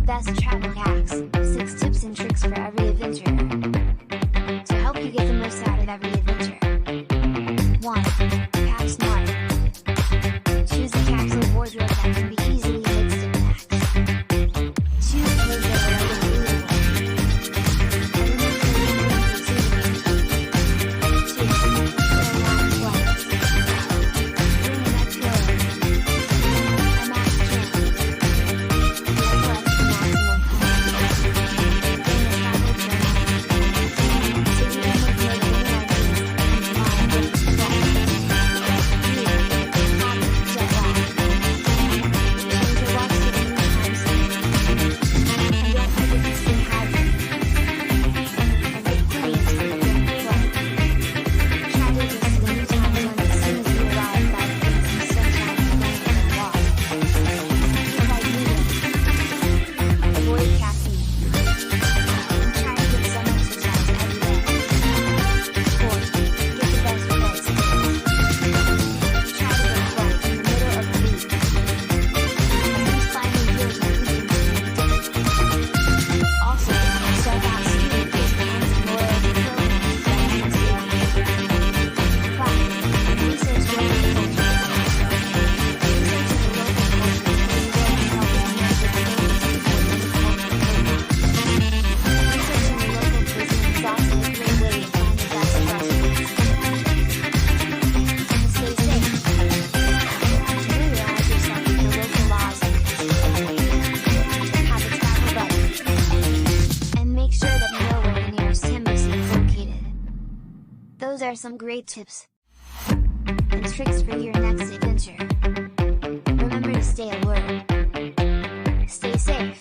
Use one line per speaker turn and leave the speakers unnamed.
Best travel hacks, 6 tips and tricks for every adventure. To help you get the most out of every adventure. 1. Pack smart. Choose a capsule wardrobe that can be easily mixed and matched. 2. Clothes that are reusable. Eliminate the lingering for souvenirs. 2. Wear long sweaters. Bring a neck pillow. A match drink. Flex to maximum comfort. Bring a travel journal. Take your own with local ideas and combine them with style. 3. Topic jet lag. Change your watch to the new time zone. And don't forget to stay hydrated. And get plenty of sleep during the flight. Try to adjust to the new time zone as soon as you arrive by getting some sunshine and playing in the walk. Keep hydrated. Avoid caffeine. And try to get some exercise every day. 4. Get the best flight experience. Try to book flights in the middle of the week. As these flying deals make weekends difficult. Also, check out student discounts and loyalty programs that enhance your adventure. 5. Research local culture. Research in the local culture can help enhance your abilities to support local cultural programs. Researching the local cuisine is also a great way to find the best restaurants. And stay safe. Familiarize yourself with the local laws and customs. Have a travel buddy. And make sure that you know where the nearest embassy is located. Those are some great tips and tricks for your next adventure. Remember to stay alert. Stay safe.